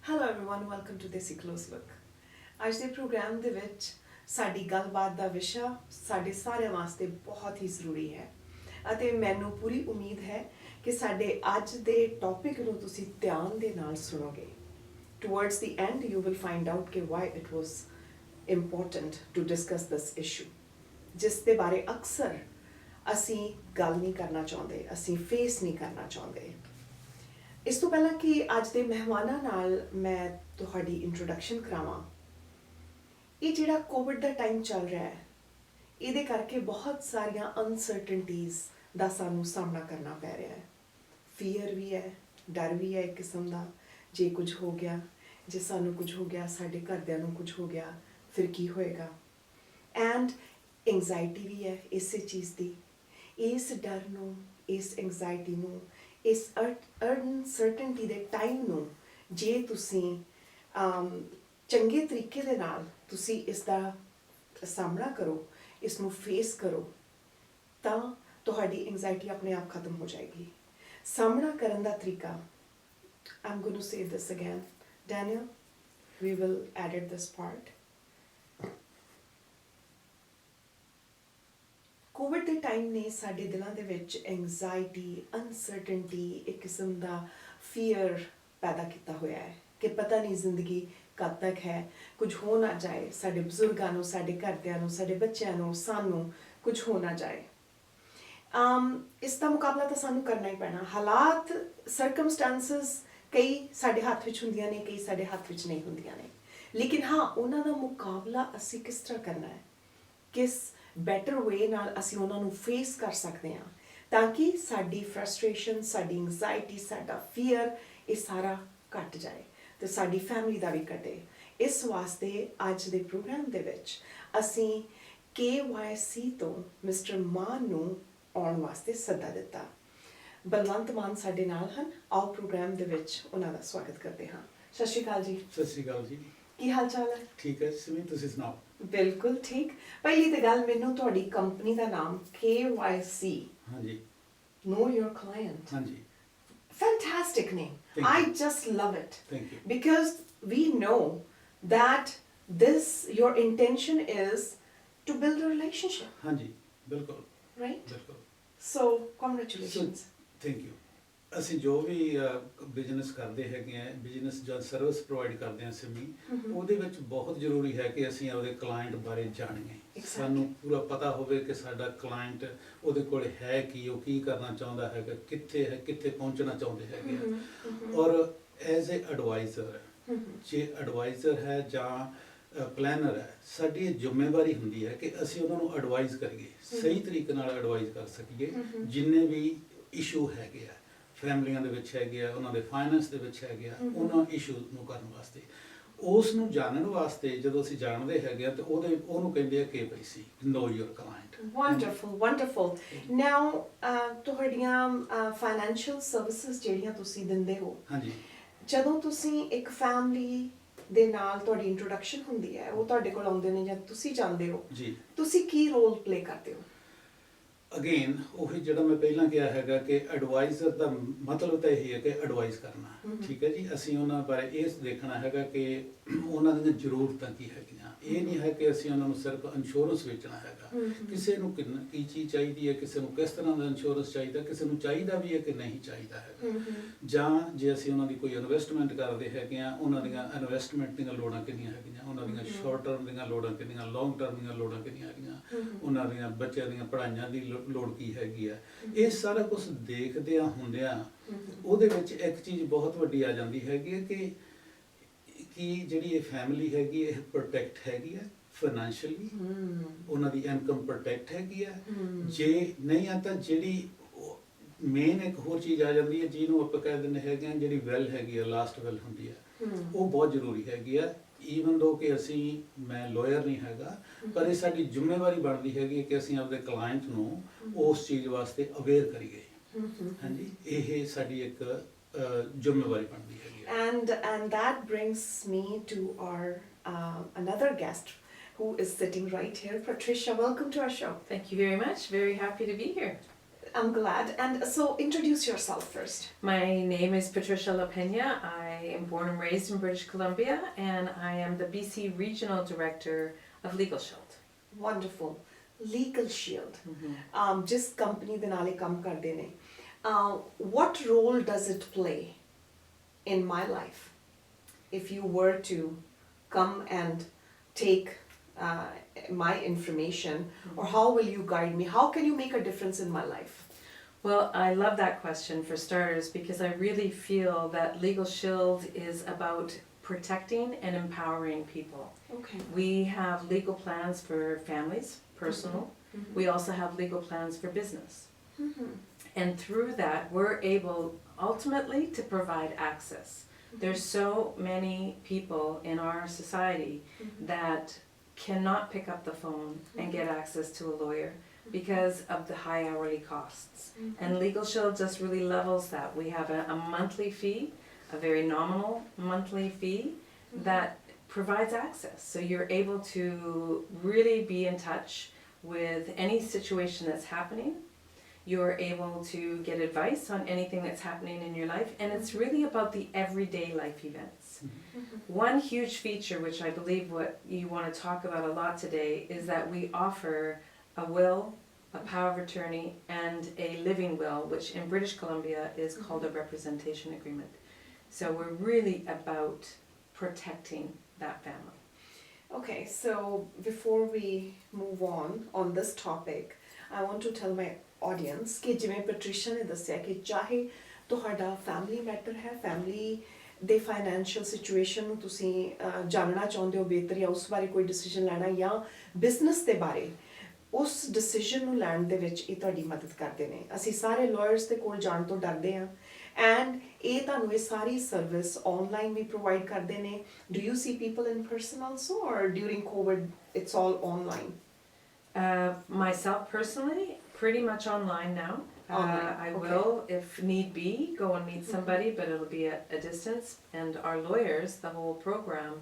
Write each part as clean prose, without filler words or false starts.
Hello everyone, welcome to Desi Close Look. ਅੱਜ ਦੇ programme ਦੇ ਵਿੱਚ ਸਾਡੀ ਗੱਲਬਾਤ ਦਾ ਵਿਸ਼ਾ ਸਾਡੇ ਸਾਰਿਆਂ ਵਾਸਤੇ ਬਹੁਤ ਹੀ ਜ਼ਰੂਰੀ ਹੈ ਅਤੇ ਮੈਨੂੰ ਪੂਰੀ ਉਮੀਦ ਹੈ ਕਿ ਸਾਡੇ ਅੱਜ ਦੇ ਟੌਪਿਕ ਨੂੰ ਤੁਸੀਂ ਧਿਆਨ ਦੇ ਨਾਲ ਸੁਣੋਗੇ. Towards the end you will find out ਕਿ why it was important to discuss this issue. ਜਿਸ ਦੇ ਬਾਰੇ ਅਕਸਰ ਅਸੀਂ ਗੱਲ ਨਹੀਂ ਕਰਨਾ ਚਾਹੁੰਦੇ, ਅਸੀਂ ਫੇਸ ਨਹੀਂ ਕਰਨਾ ਚਾਹੁੰਦੇ. ਇਸ ਤੋਂ ਪਹਿਲਾਂ ਕਿ ਅੱਜ ਦੇ ਮਹਿਮਾਨਾਂ ਨਾਲ ਮੈਂ ਤੁਹਾਡੀ ਇੰਟਰੋਡਕਸ਼ਨ ਕਰਾਵਾਂ, ਇਹ ਜਿਹੜਾ ਕੋਵਿਡ ਦਾ ਟਾਈਮ ਚੱਲ ਰਿਹਾ ਹੈ, ਇਹਦੇ ਕਰਕੇ ਬਹੁਤ ਸਾਰੀਆਂ ਅਨਸਰਟਨਟੀਜ਼ ਦਾ ਸਾਨੂੰ ਸਾਹਮਣਾ ਕਰਨਾ ਪੈ ਰਿਹਾ ਹੈ. ਫੀਅਰ ਵੀ ਹੈ, ਡਰ ਵੀ ਹੈ ਇੱਕ ਕਿਸਮ ਦਾ, ਜੇ ਕੁਝ ਹੋ ਗਿਆ, ਜੇ ਸਾਨੂੰ ਕੁਝ ਹੋ ਗਿਆ, ਸਾਡੇ ਘਰਦਿਆਂ ਨੂੰ ਕੁਝ ਹੋ ਗਿਆ, ਫਿਰ ਕੀ ਹੋਏਗਾ. ਐਂਡ ਐਂਗਜ਼ਾਇਟੀ ਵੀ ਹੈ ਇਸੇ ਚੀਜ਼ ਦੀ. ਇਸ ਡਰ ਨੂੰ, ਇਸ ਐਂਗਜ਼ਾਇਟੀ ਨੂੰ, ਇਸ ਅਨਸਰਟਨਟੀ ਦੇ ਟਾਈਮ ਨੂੰ ਜੇ ਤੁਸੀਂ ਚੰਗੇ ਤਰੀਕੇ ਦੇ ਨਾਲ ਤੁਸੀਂ ਇਸ ਦਾ ਸਾਹਮਣਾ ਕਰੋ, ਇਸ ਨੂੰ ਫੇਸ ਕਰੋ, ਤਾਂ ਤੁਹਾਡੀ ਐਂਗਜ਼ਾਇਟੀ ਆਪਣੇ ਆਪ ਖਤਮ ਹੋ ਜਾਏਗੀ. ਸਾਹਮਣਾ ਕਰਨ ਦਾ ਤਰੀਕਾ, I'm going to say this again. Daniel, we will edit this part. Covid ਦੇ ਟਾਈਮ ਨੇ ਸਾਡੇ ਦਿਲਾਂ ਦੇ ਵਿੱਚ ਐਂਗਜ਼ਾਇਟੀ, ਅਨਸਰਟਨਟੀ, ਇੱਕ ਕਿਸਮ ਦਾ ਫੀਅਰ ਪੈਦਾ ਕੀਤਾ ਹੋਇਆ ਹੈ ਕਿ ਪਤਾ ਨਹੀਂ ਜ਼ਿੰਦਗੀ ਕਦ ਤੱਕ ਹੈ, ਕੁਝ ਹੋ ਨਾ ਜਾਏ, ਸਾਡੇ ਬਜ਼ੁਰਗਾਂ ਨੂੰ, ਸਾਡੇ ਘਰਦਿਆਂ ਨੂੰ, ਸਾਡੇ ਬੱਚਿਆਂ ਨੂੰ, ਸਾਨੂੰ ਕੁਝ ਹੋ ਨਾ ਜਾਏ. ਇਸ ਦਾ ਮੁਕਾਬਲਾ ਤਾਂ ਸਾਨੂੰ ਕਰਨਾ ਹੀ ਪੈਣਾ. ਹਾਲਾਤ, ਸਰਕਮਸਟੈਂਸਸ ਕਈ ਸਾਡੇ ਹੱਥ ਵਿੱਚ ਹੁੰਦੀਆਂ ਨੇ, ਕਈ ਸਾਡੇ ਹੱਥ ਵਿੱਚ ਨਹੀਂ ਹੁੰਦੀਆਂ ਨੇ, ਲੇਕਿਨ ਹਾਂ, ਉਹਨਾਂ ਦਾ ਮੁਕਾਬਲਾ ਅਸੀਂ ਕਿਸ ਤਰ੍ਹਾਂ ਕਰਨਾ ਹੈ, ਕਿਸ ਬੈਟਰ ਵੇ ਨਾਲ ਅਸੀਂ ਉਹਨਾਂ ਨੂੰ ਫੇਸ ਕਰ ਸਕਦੇ ਹਾਂ, ਤਾਂ ਕਿ ਸਾਡੀ ਫਰਸਟ੍ਰੇਸ਼ਨ, ਸਾਡੀ ਐਂਗਜ਼ਾਇਟੀ, ਸਾਡਾ ਫੀਅਰ, ਇਹ ਸਾਰਾ ਘਟ ਜਾਏ ਤੇ ਸਾਡੀ ਫੈਮਿਲੀ ਦਾ ਵੀ ਘਟੇ. ਇਸ ਵਾਸਤੇ ਅੱਜ ਦੇ ਪ੍ਰੋਗਰਾਮ ਦੇ ਵਿੱਚ ਅਸੀਂ KYC ਤੋਂ ਮਿਸਟਰ ਮਾਨ ਨੂੰ ਆਉਣ ਵਾਸਤੇ ਸੱਦਾ ਦਿੱਤਾ. ਬਲਵੰਤ ਮਾਨ ਸਾਡੇ ਨਾਲ ਹਨ. ਆਓ ਪ੍ਰੋਗਰਾਮ ਦੇ ਵਿੱਚ ਉਹਨਾਂ ਦਾ ਸਵਾਗਤ ਕਰਦੇ ਹਾਂ. ਸਤਿ ਸ਼੍ਰੀ ਅਕਾਲ ਜੀ. ਸਤਿ ਸ਼੍ਰੀ ਅਕਾਲ ਜੀ. ਕੀ ਹਾਲ ਚਾਲ ਹੈ? ਠੀਕ ਹੈ ਸਿਮੀ, ਤੁਸੀਂ ਸੁਣਾਓ? ਬਿਲਕੁਲ ਠੀਕ. ਪਹਿਲੀ ਤਾਂ ਗੱਲ, ਮੈਨੂੰ ਤੁਹਾਡੀ ਕੰਪਨੀ ਦਾ ਨਾਮ KYC, ਹਾਂਜੀ, Know Your Client, ਹਾਂਜੀ, fantastic name. Thank I you. just love it thank you. because we know that your intention is to build a relationship, ਹਾਂਜੀ, ਬਿਲਕੁਲ right? ਬਿਲਕੁਲ. So congratulations. Thank you. ਅਸੀਂ ਜੋ ਵੀ business ਕਰਦੇ ਹੈਗੇ ਆ, ਬਿਜ਼ਨਸ ਜਾਂ ਸਰਵਿਸ ਪ੍ਰੋਵਾਈਡ ਕਰਦੇ ਹਾਂ ਸਿਮੀ, ਉਹਦੇ ਵਿੱਚ ਬਹੁਤ ਜ਼ਰੂਰੀ ਹੈ ਕਿ ਅਸੀਂ ਆਪਦੇ ਕਲਾਇੰਟ ਬਾਰੇ ਜਾਣੀਏ. ਸਾਨੂੰ ਪੂਰਾ ਪਤਾ ਹੋਵੇ ਕਿ ਸਾਡਾ ਕਲਾਇੰਟ, ਉਹਦੇ ਕੋਲ ਹੈ ਕੀ, ਉਹ ਕੀ ਕਰਨਾ ਚਾਹੁੰਦਾ ਹੈਗਾ, ਕਿੱਥੇ ਹੈ, ਕਿੱਥੇ ਪਹੁੰਚਣਾ ਚਾਹੁੰਦੇ ਹੈਗੇ ਆ. ਔਰ ਐਜ਼ ਏ ਐਡਵਾਈਜ਼ਰ, ਜੇ ਐਡਵਾਈਜ਼ਰ ਹੈ ਜਾਂ ਪਲੈਨਰ ਹੈ, ਸਾਡੀ ਇਹ ਜ਼ਿੰਮੇਵਾਰੀ ਹੁੰਦੀ ਹੈ ਕਿ ਅਸੀਂ ਉਹਨਾਂ ਨੂੰ ਐਡਵਾਈਜ਼ ਕਰੀਏ, ਸਹੀ ਤਰੀਕੇ ਨਾਲ ਐਡਵਾਈਜ਼ ਕਰ ਸਕੀਏ. ਜਿੰਨੇ ਵੀ ਇਸ਼ੂ ਹੈਗੇ ਆ ਫੈਮਲੀਆਂ ਦੇ ਵਿੱਚ ਹੈਗੇ ਆ, ਉਹਨਾਂ ਦੇ ਫਾਈਨੈਂਸ ਦੇ ਵਿੱਚ ਹੈਗੇ ਆ, ਉਹਨਾਂ ਇਸ਼ੂ ਨੂੰ ਕਰਨ ਵਾਸਤੇ, ਉਸ ਨੂੰ ਜਾਣਨ ਵਾਸਤੇ ਜਦੋਂ ਅਸੀਂ ਜਾਣਦੇ ਹੈਗੇ ਆ ਤਾਂ ਉਹਨੂੰ ਕਹਿੰਦੇ ਆ KYC, Know Your Client. Wonderful, wonderful. Now ਤੁਹਾਡੀਆਂ ਫਾਈਨੈਂਸ਼ੀਅਲ ਸਰਵਿਸਿਜ਼ ਜਿਹੜੀਆਂ ਤੁਸੀਂ ਦਿੰਦੇ ਹੋ, ਹਾਂਜੀ, ਜਦੋਂ ਤੁਸੀਂ ਇੱਕ ਫੈਮਿਲੀ ਦੇ ਨਾਲ ਤੁਹਾਡੀ ਇੰਟਰੋਡਕਸ਼ਨ ਹੁੰਦੀ ਹੈ, ਉਹ ਤੁਹਾਡੇ ਕੋਲ ਆਉਂਦੇ ਨੇ ਜਾਂ ਤੁਸੀਂ ਜਾਂਦੇ ਹੋ ਜੀ, ਤੁਸੀਂ ਕੀ ਰੋਲ ਪਲੇ ਕਰਦੇ ਹੋ? ਅਗੇਨ ਉਹੀ ਜਿਹੜਾ ਮੈਂ ਪਹਿਲਾਂ ਕਿਹਾ ਹੈਗਾ ਕਿ ਐਡਵਾਈਜ਼ਰ ਦਾ ਮਤਲਬ ਤਾਂ ਇਹੀ ਹੈ ਕਿ ਐਡਵਾਈਜ਼ ਕਰਨਾ. ਠੀਕ ਹੈ ਜੀ. ਅਸੀਂ ਉਹਨਾਂ ਬਾਰੇ ਇਹ ਦੇਖਣਾ ਹੈਗਾ ਕਿ ਉਹਨਾਂ ਦੀਆਂ ਜ਼ਰੂਰਤਾਂ ਕੀ ਹੈਗੀਆਂ. ਇਹ ਨਹੀਂ ਹੈ ਕਿ ਅਸੀਂ ਉਹਨਾਂ ਨੂੰ ਸਿਰਫ ਇੰਸ਼ੋਰੈਂਸ ਵੇਚਣਾ ਹੈਗਾ. ਕਿਸੇ ਨੂੰ ਕੀ ਚੀਜ਼ ਚਾਹੀਦੀ ਹੈ, ਕਿਸੇ ਨੂੰ ਕਿਸ ਤਰ੍ਹਾਂ ਦਾ ਇੰਸ਼ੋਰੈਂਸ ਚਾਹੀਦਾ, ਕਿਸੇ ਨੂੰ ਚਾਹੀਦਾ ਵੀ ਹੈ ਕਿ ਨਹੀਂ ਚਾਹੀਦਾ ਹੈਗਾ. ਜਾਂ ਜੇ ਅਸੀਂ ਉਹਨਾਂ ਦੀ ਕੋਈ ਇਨਵੈਸਟਮੈਂਟ ਕਰਦੇ ਹੈਗੇ ਆ, ਉਹਨਾਂ ਦੀਆਂ ਇਨਵੈਸਟਮੈਂਟ ਦੀਆਂ ਲੋੜਾਂ ਕਿੰਨੀਆਂ ਹੈਗੀਆਂ, ਉਹਨਾਂ ਦੀਆਂ ਸ਼ਾਰਟ ਟਰਮ ਦੀਆਂ ਲੋੜਾਂ ਕਿੰਨੀਆਂ, ਲੌਂਗ ਟਰਮ ਦੀਆਂ ਲੋੜਾਂ ਕਿੰਨੀਆਂ ਹੈਗੀਆਂ, ਉਹਨਾਂ ਦੀਆਂ ਬੱਚਿਆਂ ਦੀਆਂ ਪੜ੍ਹਾਈਆਂ ਦੀ ਲੋੜ ਕੀ ਹੈਗੀ ਆ. ਇਹ ਸਾਰਾ ਕੁਝ ਦੇਖਦਿਆਂ ਹੁੰਦਿਆਂ ਉਹਦੇ ਵਿੱਚ ਇੱਕ ਚੀਜ਼ ਬਹੁਤ ਵੱਡੀ ਆ ਜਾਂਦੀ ਹੈਗੀ ਹੈ ਕਿ ਜਿਹੜੀ ਇਹ ਫੈਮਿਲੀ ਹੈਗੀ, ਇਹ ਪ੍ਰੋਟੈਕਟ ਹੈਗੀ ਹੈ ਫਾਈਨੈਂਸ਼ੀਅਲੀ, ਉਹਨਾਂ ਦੀ ਇਨਕਮ ਪ੍ਰੋਟੈਕਟ ਹੈਗੀ ਹੈ. ਜੇ ਨਹੀਂ ਆ ਤਾਂ ਜਿਹੜੀ ਮੇਨ ਇੱਕ ਹੋਰ ਚੀਜ਼ ਆ ਜਾਂਦੀ ਹੈ, ਜਿਹਨੂੰ ਆਪਾਂ ਕਹਿ ਦਿੰਦੇ ਹੈਗੇ ਆ, ਜਿਹੜੀ ਵੈਲ ਹੈਗੀ ਆ, ਲਾਸਟ ਵੈਲ ਹੁੰਦੀ ਹੈ, ਉਹ ਬਹੁਤ ਜ਼ਰੂਰੀ ਹੈਗੀ ਆ. ਈਵਨ ਦੋ ਕਿ ਮੈਂ ਲਾਇਰ ਨਹੀਂ ਹੈਗਾ, ਪਰ ਇਹ ਸਾਡੀ ਜ਼ਿੰਮੇਵਾਰੀ ਬਣਦੀ ਹੈਗੀ ਕਿ ਅਸੀਂ ਆਪਣੇ ਕਲਾਇੰਟ ਨੂੰ ਉਸ ਚੀਜ਼ ਵਾਸਤੇ ਅਵੇਅਰ ਕਰੀਏ. ਹਾਂਜੀ, ਇਹ ਸਾਡੀ ਇੱਕ ਜ਼ਿੰਮੇਵਾਰੀ ਬਣਦੀ ਹੈਗੀ. And that brings me to our another guest who is sitting right here. Patricia, welcome to our show. Thank you very much. Very happy to be here. I'm glad. And so introduce yourself first. My name is Patricia La Pena. I am born and raised in British Columbia, and I am the BC Regional Director of Legal Shield. Wonderful. Legal Shield. ਜਿਸ company ਦੇ ਨਾਲ ਇਹ ਕੰਮ ਕਰਦੇ ਨੇ, what role does it play in my life if you were to come and take my information, or how will you guide me? How can you make a difference in my life? Well, I love that question for starters because I really feel that Legal Shield is about protecting and empowering people. Okay. We have legal plans for families, personal. We also have legal plans for business. And through that, we're able ultimately to provide access. There's so many people in our society that cannot pick up the phone and get access to a lawyer because of the high hourly costs. And Legal Shield just really levels that. We have a monthly fee, a very nominal monthly fee that provides access. So you're able to really be in touch with any situation that's happening. You're able to get advice on anything that's happening in your life, and it's really about the everyday life events. One huge feature, which I believe what you want to talk about a lot today, is that we offer a will, a power of attorney, and a living will, which in British Columbia is called a representation agreement. So we're really about protecting that family. Okay, so before we move on this topic, I want to tell my audience ਕਿ ਜਿਵੇਂ ਪੈਟ੍ਰੀਸ਼ਾ ਨੇ ਦੱਸਿਆ ਕਿ ਚਾਹੇ ਤੁਹਾਡਾ family matter ਹੈ, family ਦੇ financial situation ਨੂੰ ਤੁਸੀਂ ਜਾਣਨਾ ਚਾਹੁੰਦੇ ਹੋ ਬਿਹਤਰ, ਜਾਂ ਉਸ ਬਾਰੇ ਕੋਈ ਡਿਸੀਜਨ ਲੈਣਾ, ਜਾਂ ਬਿਜ਼ਨਸ ਦੇ ਬਾਰੇ ਉਸ ਡਿਸੀਜਨ ਨੂੰ ਲੈਣ ਦੇ ਵਿੱਚ ਇਹ ਤੁਹਾਡੀ ਮਦਦ ਕਰਦੇ ਨੇ। ਅਸੀਂ ਸਾਰੇ ਲਾਇਰਸ ਦੇ ਕੋਲ ਜਾਣ ਤੋਂ ਡਰਦੇ ਹਾਂ, ਐਂਡ ਇਹ ਤੁਹਾਨੂੰ ਇਹ ਸਾਰੀ ਸਰਵਿਸ ਆਨਲਾਈਨ ਵੀ ਪ੍ਰੋਵਾਈਡ ਕਰਦੇ ਨੇ। Do you see people in person also, or during Covid it's all online? Myself personally, pretty much online now. I will, if need be, go and meet somebody, but it'll be at a distance. And our lawyers, the whole program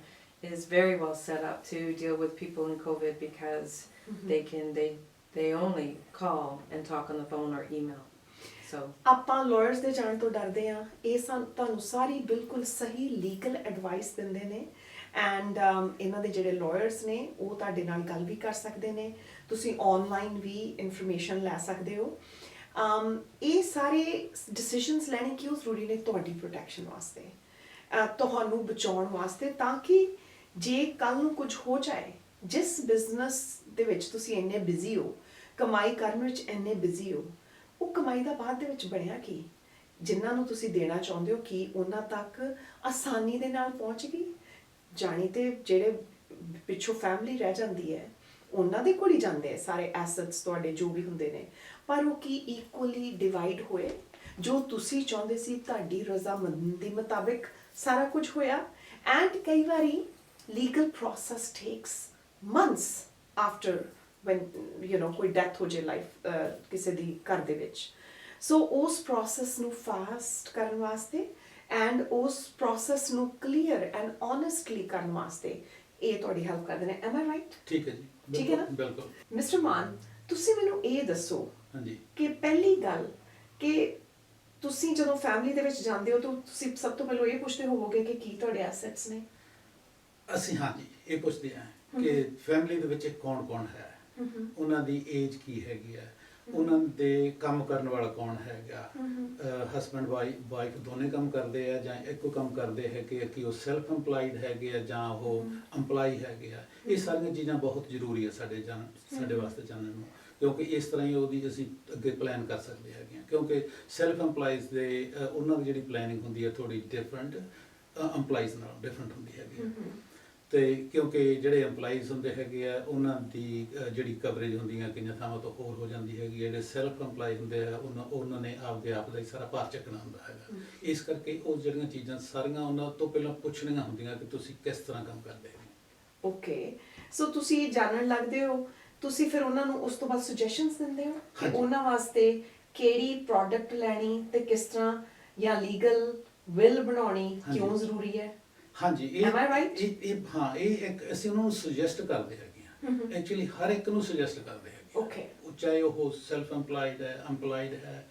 is very well set up to deal with people in COVID because they only call and talk on the phone or email. So ਆਪਾਂ lawyers ਦੇ ਜਾਣ ਤੋਂ ਡਰਦੇ ਹਾਂ, ਇਹ ਤੁਹਾਨੂੰ ਸਾਰੀ ਬਿਲਕੁਲ ਸਹੀ ਲੀਗਲ ਐਡਵਾਈਸ ਦਿੰਦੇ ਨੇ, ਐਂਡ ਇਹਨਾਂ ਦੇ ਜਿਹੜੇ ਲਾਇਰਸ ਨੇ ਉਹ ਤੁਹਾਡੇ ਨਾਲ ਗੱਲ ਵੀ ਕਰ ਸਕਦੇ ਨੇ, ਤੁਸੀਂ ਆਨਲਾਈਨ ਵੀ ਇਨਫੋਰਮੇਸ਼ਨ ਲੈ ਸਕਦੇ ਹੋ। ਇਹ ਸਾਰੇ ਡਿਸੀਜਨਸ ਲੈਣੇ ਕਿਉਂ ਜ਼ਰੂਰੀ ਨੇ? ਤੁਹਾਡੀ ਪ੍ਰੋਟੈਕਸ਼ਨ ਵਾਸਤੇ, ਤੁਹਾਨੂੰ ਬਚਾਉਣ ਵਾਸਤੇ, ਤਾਂ ਕਿ ਜੇ ਕੱਲ੍ਹ ਨੂੰ ਕੁਝ ਹੋ ਜਾਏ, ਜਿਸ ਬਿਜ਼ਨਸ ਦੇ ਵਿੱਚ ਤੁਸੀਂ ਇੰਨੇ ਬਿਜ਼ੀ ਹੋ, ਕਮਾਈ ਕਰਨ ਵਿੱਚ ਇੰਨੇ ਬਿਜ਼ੀ ਹੋ, ਉਹ ਕਮਾਈ ਦਾ ਬਾਅਦ ਦੇ ਵਿੱਚ ਬਣਿਆ ਕੀ? ਜਿਨ੍ਹਾਂ ਨੂੰ ਤੁਸੀਂ ਦੇਣਾ ਚਾਹੁੰਦੇ ਹੋ ਕਿ ਉਹਨਾਂ ਤੱਕ ਆਸਾਨੀ ਦੇ ਨਾਲ ਪਹੁੰਚ ਗਈ? ਜਾਣੀ ਤੇ ਜਿਹੜੇ ਪਿੱਛੋਂ ਫੈਮਿਲੀ ਰਹਿ ਜਾਂਦੀ ਹੈ ਉਹਨਾਂ ਦੇ ਕੋਲ ਹੀ ਜਾਂਦੇ ਆ ਸਾਰੇ ਐਸੈਟਸ ਤੁਹਾਡੇ ਜੋ ਵੀ ਹੁੰਦੇ ਨੇ, ਪਰ ਉਹ ਕੀ ਇਕੁਅਲੀ ਡਿਵਾਈਡ ਹੋਏ? ਜੋ ਤੁਸੀਂ ਚਾਹੁੰਦੇ ਸੀ ਤੁਹਾਡੀ ਰਜ਼ਾਮੰਦੀ ਮੁਤਾਬਿਕ ਸਾਰਾ ਕੁਝ ਹੋਇਆ? ਐਂਡ ਕਈ ਵਾਰੀ legal process takes months after when ਕੋਈ ਡੈਥ ਹੋ ਜੇ ਲਾਈਫ ਕਿਸੇ ਦੀ ਘਰ ਦੇ ਵਿੱਚ। ਸੋ ਉਸ ਪ੍ਰੋਸੈਸ ਨੂੰ ਫਾਸਟ ਕਰਨ ਵਾਸਤੇ ਐਂਡ ਉਸ ਪ੍ਰੋਸੈਸ ਨੂੰ ਕਲੀਅਰ ਐਂਡ ਓਨੈਸਟਲੀ ਕਰਨ ਵਾਸਤੇ ਇਹ ਤੁਹਾਡੀ ਹੈਲਪ ਕਰਦੇ ਨੇ। M I right? ਠੀਕ ਹੈ ਜੀ, ਠੀਕ ਹੈ ਨਾ? ਬਿਲਕੁਲ। ਮਿਸਟਰ ਮਾਨ, ਤੁਸੀਂ ਮੈਨੂੰ ਇਹ ਦੱਸੋ ਹਾਂਜੀ ਕਿ ਪਹਿਲੀ ਗੱਲ ਕਿ ਤੁਸੀਂ ਜਦੋਂ ਫੈਮਿਲੀ ਦੇ ਵਿੱਚ ਜਾਂਦੇ ਹੋ ਤਾਂ ਤੁਸੀਂ ਸਭ ਤੋਂ ਪਹਿਲਾਂ ਇਹ ਪੁੱਛਦੇ ਹੋਵੋਗੇ ਕਿ ਕੀ ਤੁਹਾਡੇ ਐਸੈਟਸ ਨੇ? ਅਸੀਂ ਹਾਂਜੀ ਇਹ ਪੁੱਛਦੇ ਹਾਂ ਕਿ ਫੈਮਿਲੀ ਦੇ ਵਿੱਚ ਕੌਣ ਹੈ, ਉਹਨਾਂ ਦੀ ਏਜ ਕੀ ਹੈਗੀ ਆ, ਉਹਨਾਂ ਦੇ ਕੰਮ ਕਰਨ ਵਾਲਾ ਕੌਣ ਹੈਗਾ, ਹਸਬੈਂਡ ਵਾਈਫ ਦੋਨੇ ਕੰਮ ਕਰਦੇ ਆ ਜਾਂ ਇੱਕੋ ਕੰਮ ਕਰਦੇ ਹੈਗੇ, ਕਿ ਉਹ ਸੈਲਫ ਇੰਪਲਾਈਡ ਹੈਗੇ ਆ ਜਾਂ ਉਹ ਇੰਪਲਾਈ ਹੈਗੇ ਆ। ਇਹ ਸਾਰੀਆਂ ਚੀਜ਼ਾਂ ਬਹੁਤ ਜ਼ਰੂਰੀ ਆ ਸਾਡੇ ਵਾਸਤੇ ਜਾਣਨ ਨੂੰ, ਕਿਉਂਕਿ ਇਸ ਤਰ੍ਹਾਂ ਹੀ ਉਹਦੀ ਅਸੀਂ ਅੱਗੇ ਪਲਾਨ ਕਰ ਸਕਦੇ ਹੈਗੇ ਹਾਂ। ਕਿਉਂਕਿ ਸੈਲਫ ਇੰਪਲਾਈਜ਼ ਦੇ ਉਹਨਾਂ ਦੀ ਜਿਹੜੀ ਪਲੈਨਿੰਗ ਹੁੰਦੀ ਹੈ ਥੋੜ੍ਹੀ ਡਿਫਰੈਂਟ ਇੰਪਲਾਈਜ਼ ਨਾਲ ਡਿਫਰੈਂਟ ਹੁੰਦੀ ਹੈਗੀ। ਅਤੇ ਕਿਉਂਕਿ ਜਿਹੜੇ ਇੰਪਲਾਈਜ਼ ਹੁੰਦੇ ਹੈਗੇ ਆ ਉਹਨਾਂ ਦੀ ਜਿਹੜੀ ਕਵਰੇਜ ਹੁੰਦੀ ਆ ਕਈਆਂ ਥਾਵਾਂ ਤੋਂ ਹੋਰ ਹੋ ਜਾਂਦੀ ਹੈਗੀ। ਜਿਹੜੇ ਸੈਲਫ ਇੰਪਲਾਈ ਹੁੰਦੇ ਆ ਉਹਨਾਂ ਨੇ ਆਪਦੇ ਆਪ ਦਾ ਹੀ ਸਾਰਾ ਭਾਰ ਚੱਕਣਾ ਹੁੰਦਾ ਹੈਗਾ। ਇਸ ਕਰਕੇ ਉਹ ਜਿਹੜੀਆਂ ਚੀਜ਼ਾਂ ਸਾਰੀਆਂ ਉਹਨਾਂ ਤੋਂ ਪਹਿਲਾਂ ਪੁੱਛਣੀਆਂ ਹੁੰਦੀਆਂ ਕਿ ਤੁਸੀਂ ਕਿਸ ਤਰ੍ਹਾਂ ਕੰਮ ਕਰਦੇ ਹੋ। ਓਕੇ, ਸੋ ਤੁਸੀਂ ਜਾਣਨ ਲੱਗਦੇ ਹੋ, ਤੁਸੀਂ ਫਿਰ ਉਹਨਾਂ ਨੂੰ ਉਸ ਤੋਂ ਬਾਅਦ ਸੁਜੈਸ਼ਨਸ ਦਿੰਦੇ ਹੋ ਕਿ ਉਹਨਾਂ ਵਾਸਤੇ ਕਿਹੜੀ ਪ੍ਰੋਡਕਟ ਲੈਣੀ ਤੇ ਕਿਸ ਤਰ੍ਹਾਂ, ਜਾਂ ਲੀਗਲ ਵਿਲ ਬਣਾਉਣੀ ਕਿਉਂ ਜ਼ਰੂਰੀ ਹੈ? ਹਾਂਜੀ, Am I right? ਹਾਂ, ਇਹ ਇੱਕ ਅਸੀਂ ਉਹਨਾਂ ਨੂੰ ਸੁਜੈਸਟ ਕਰਦੇ ਹੈਗੇ ਹਾਂ। ਐਕਚੁਅਲੀ ਹਰ ਇੱਕ ਨੂੰ ਸੁਜੈਸਟ ਕਰਦੇ ਹੈਗੇ। ਓਕੇ, ਚਾਹੇ ਉਹ ਸੈਲਫ ਇੰਪਲਾਈਡ ਹੈ, ਇੰਪਲਾਈਡ ਹੈ,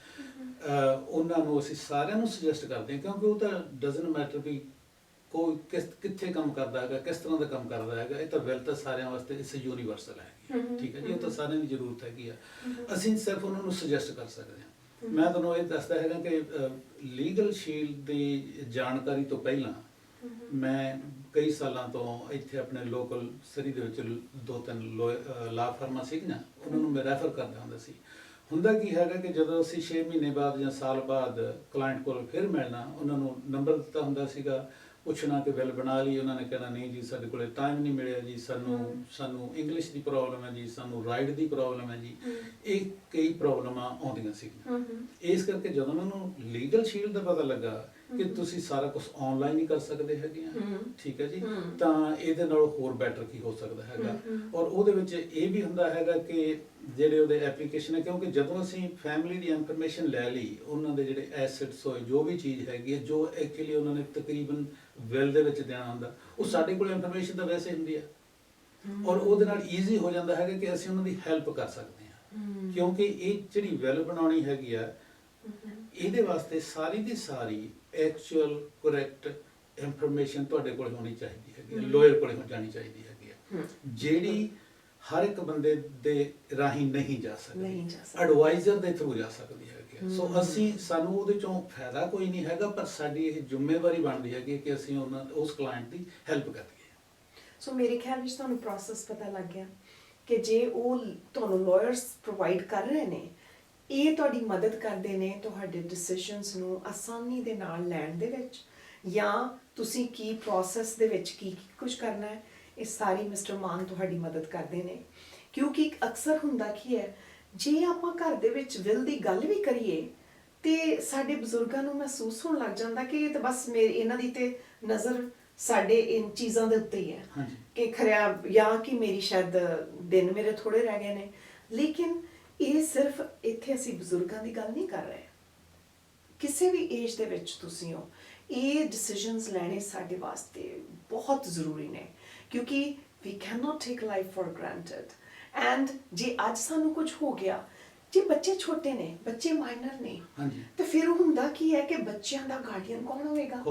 ਉਹਨਾਂ ਨੂੰ ਅਸੀਂ ਸਾਰਿਆਂ ਨੂੰ ਸੁਜੈਸਟ ਕਰਦੇ ਹਾਂ, ਕਿਉਂਕਿ ਉਹ ਤਾਂ ਡਜ਼ਨਟ ਮੈਟਰ ਵੀ ਕੋਈ ਕਿੱਥੇ ਕੰਮ ਕਰਦਾ ਹੈਗਾ, ਕਿਸ ਤਰ੍ਹਾਂ ਦਾ ਕੰਮ ਕਰਦਾ ਹੈਗਾ, ਇਹ ਤਾਂ ਵਿਲ ਤਾਂ ਸਾਰਿਆਂ ਵਾਸਤੇ ਇਸ ਯੂਨੀਵਰਸਲ ਹੈਗੀ, ਠੀਕ ਹੈ ਜੀ, ਉਹ ਤਾਂ ਸਾਰਿਆਂ ਦੀ ਜ਼ਰੂਰਤ ਹੈਗੀ ਆ। ਅਸੀਂ ਸਿਰਫ ਉਹਨਾਂ ਨੂੰ ਸੁਜੈਸਟ ਕਰ ਸਕਦੇ ਹਾਂ। ਮੈਂ ਤੁਹਾਨੂੰ ਇਹ ਦੱਸਦਾ ਹੈਗਾ ਕਿ ਲੀਗਲ ਸ਼ੀਲਡ ਦੀ ਜਾਣਕਾਰੀ ਤੋਂ ਪਹਿਲਾਂ ਮੈਂ ਕਈ ਸਾਲਾਂ ਤੋਂ ਇੱਥੇ ਆਪਣੇ ਲੋਕਲ ਸਰੀ ਦੇ ਵਿੱਚ 2-3 ਲਾ ਫਰਮਾਂ ਸੀਗੀਆਂ, ਉਹਨਾਂ ਨੂੰ ਮੈਂ ਰੈਫਰ ਕਰਦਾ ਹੁੰਦਾ ਸੀ। ਹੁੰਦਾ ਕੀ ਹੈਗਾ ਕਿ ਜਦੋਂ ਅਸੀਂ 6 ਮਹੀਨੇ ਬਾਅਦ ਜਾਂ ਸਾਲ ਬਾਅਦ ਕਲਾਇੰਟ ਕੋਲ ਫਿਰ ਮਿਲਣਾ, ਉਹਨਾਂ ਨੂੰ ਨੰਬਰ ਦਿੱਤਾ ਹੁੰਦਾ ਸੀਗਾ, ਪੁੱਛਣਾ ਕਿ ਬਿੱਲ ਬਣਾ ਲਈ, ਉਹਨਾਂ ਨੇ ਕਹਿਣਾ ਨਹੀਂ ਜੀ ਸਾਡੇ ਕੋਲੇ ਟਾਈਮ ਨਹੀਂ ਮਿਲਿਆ ਜੀ, ਸਾਨੂੰ ਇੰਗਲਿਸ਼ ਦੀ ਪ੍ਰੋਬਲਮ ਹੈ ਜੀ, ਸਾਨੂੰ ਰਾਈਟ ਦੀ ਪ੍ਰੋਬਲਮ ਹੈ ਜੀ, ਇਹ ਕਈ ਪ੍ਰੋਬਲਮਾਂ ਆਉਂਦੀਆਂ ਸੀਗੀਆਂ। ਇਸ ਕਰਕੇ ਜਦੋਂ ਉਹਨਾਂ ਨੂੰ ਲੀਗਲ ਸ਼ੀਲਡ ਦਾ ਪਤਾ ਲੱਗਾ ਕਿ ਤੁਸੀਂ ਸਾਰਾ ਕੁਝ ਆਨਲਾਈਨ ਹੀ ਕਰ ਸਕਦੇ ਹੈਗੇ ਆ, ਠੀਕ ਹੈ ਜੀ, ਤਾਂ ਇਹਦੇ ਨਾਲ ਹੋਰ ਬੈਟਰ ਕੀ ਹੋ ਸਕਦਾ ਹੈਗਾ। ਔਰ ਉਹਦੇ ਵਿੱਚ ਇਹ ਵੀ ਹੁੰਦਾ ਹੈਗਾ ਕਿ ਜਿਹੜੇ ਉਹਦੇ ਐਪਲੀਕੇਸ਼ਨ ਹੈ, ਕਿਉਂਕਿ ਜਦੋਂ ਅਸੀਂ ਫੈਮਿਲੀ ਦੀ ਇਨਫੋਰਮੇਸ਼ਨ ਲੈ ਲਈ, ਉਹਨਾਂ ਦੇ ਜਿਹੜੇ ਐਸੈਟਸ ਹੋਏ, ਜੋ ਵੀ ਚੀਜ਼ ਹੈਗੀ ਹੈ, ਜੋ ਐਕਚੁਅਲੀ ਉਹਨਾਂ ਨੇ ਤਕਰੀਬਨ ਵਿਲ ਦੇ ਵਿੱਚ ਦੇਣਾ ਹੁੰਦਾ, ਉਹ ਸਾਡੇ ਕੋਲ ਇਨਫੋਰਮੇਸ਼ਨ ਤਾਂ ਵੈਸੇ ਹੁੰਦੀ ਹੈ, ਔਰ ਉਹਦੇ ਨਾਲ ਈਜ਼ੀ ਹੋ ਜਾਂਦਾ ਹੈਗਾ ਕਿ ਅਸੀਂ ਉਹਨਾਂ ਦੀ ਹੈਲਪ ਕਰ ਸਕਦੇ ਹਾਂ। ਕਿਉਂਕਿ ਇਹ ਜਿਹੜੀ ਵਿਲ ਬਣਾਉਣੀ ਹੈਗੀ ਆ, ਇਹਦੇ ਵਾਸਤੇ ਸਾਰੀ ਦੀ ਸਾਰੀ ਐਕਚੁਅਲ ਕਰੈਕਟ ਇਨਫੋਰਮੇਸ਼ਨ ਤੁਹਾਡੇ ਕੋਲ ਹੋਣੀ ਚਾਹੀਦੀ ਹੈਗੀ, ਲਾਇਰ ਕੋਲ ਜਾਣੀ ਚਾਹੀਦੀ ਹੈਗੀ ਹੈ, ਜਿਹੜੀ ਹਰ ਇੱਕ ਬੰਦੇ ਦੇ ਰਾਹੀਂ ਨਹੀਂ ਜਾ ਸਕਦੀ, ਐਡਵਾਈਜ਼ਰ ਦੇ ਥਰੂ ਜਾ ਸਕਦੀ ਹੈਗੀ। ਸੋ ਸਾਨੂੰ ਉਹਦੇ ਚੋਂ ਫਾਇਦਾ ਕੋਈ ਨਹੀਂ ਹੈਗਾ, ਪਰ ਸਾਡੀ ਇਹ ਜ਼ਿੰਮੇਵਾਰੀ ਬਣਦੀ ਹੈਗੀ ਕਿ ਅਸੀਂ ਉਸ ਕਲਾਇੰਟ ਦੀ ਹੈਲਪ ਕਰੀਏ। ਸੋ ਮੇਰੇ ਖਿਆਲ ਵਿੱਚ ਤੁਹਾਨੂੰ ਪ੍ਰੋਸੈਸ ਪਤਾ ਲੱਗ ਗਿਆ ਕਿ ਜੇ ਉਹ ਤੁਹਾਨੂੰ ਲਾਇਰਸ ਪ੍ਰੋਵਾਈਡ ਕਰ ਰਹੇ ਨੇ, ਇਹ ਤੁਹਾਡੀ ਮਦਦ ਕਰਦੇ ਨੇ ਤੁਹਾਡੇ ਡਿਸੀਜਨਸ ਨੂੰ ਆਸਾਨੀ ਦੇ ਨਾਲ ਲੈਣ ਦੇ ਵਿੱਚ, ਜਾਂ ਤੁਸੀਂ ਕੀ ਪ੍ਰੋਸੈਸ ਦੇ ਵਿੱਚ ਕੀ ਕੁਝ ਕਰਨਾ ਹੈ, ਇਹ ਸਾਰੀ ਮਿਸਟਰ ਮਾਨ ਤੁਹਾਡੀ ਮਦਦ ਕਰਦੇ ਨੇ। ਕਿਉਂਕਿ ਅਕਸਰ ਹੁੰਦਾ ਕੀ ਹੈ, ਜੇ ਆਪਾਂ ਘਰ ਦੇ ਵਿੱਚ ਵਿਲ ਦੀ ਗੱਲ ਵੀ ਕਰੀਏ ਤੇ ਸਾਡੇ ਬਜ਼ੁਰਗਾਂ ਨੂੰ ਮਹਿਸੂਸ ਹੋਣ ਲੱਗ ਜਾਂਦਾ ਕਿ ਇਹ ਤਾਂ ਬਸ ਇਹਨਾਂ ਦੀ ਤੇ ਨਜ਼ਰ ਸਾਡੇ ਇਨ ਚੀਜ਼ਾਂ ਦੇ ਉੱਤੇ ਹੀ ਹੈ ਕਿ ਖਰਿਆ, ਜਾਂ ਕਿ ਮੇਰੀ ਸ਼ਾਇਦ ਦਿਨ ਮੇਰੇ ਥੋੜੇ ਰਹਿ ਗਏ ਨੇ। ਲੇਕਿਨ ਇਹ ਸਿਰਫ ਇੱਥੇ ਅਸੀਂ ਬਜ਼ੁਰਗਾਂ ਦੀ ਗੱਲ ਨਹੀਂ ਕਰ ਰਹੇ, ਕਿਸੇ ਵੀ ਏਜ ਦੇ ਵਿੱਚ ਤੁਸੀਂ ਹੋ, ਇਹ ਡਿਸੀਜਨਸ ਲੈਣੇ ਸਾਡੇ ਵਾਸਤੇ ਬਹੁਤ ਜ਼ਰੂਰੀ ਨੇ, ਕਿਉਂਕਿ we cannot take life for granted। And ਜੇ ਅੱਜ ਸਾਨੂੰ ਕੁਝ ਹੋ ਗਿਆ, ਜੇ ਬੱਚੇ ਛੋਟੇ ਨੇ, ਬੱਚੇ ਮਾਈਨਰ ਨੇ, ਤੇ ਫਿਰ ਹੁੰਦਾ ਕੀ ਹੈ ਕਿ ਬੱਚਿਆਂ ਦਾ ਗਾਰਡੀਅਨ ਕੌਣ ਹੋਵੇਗਾ?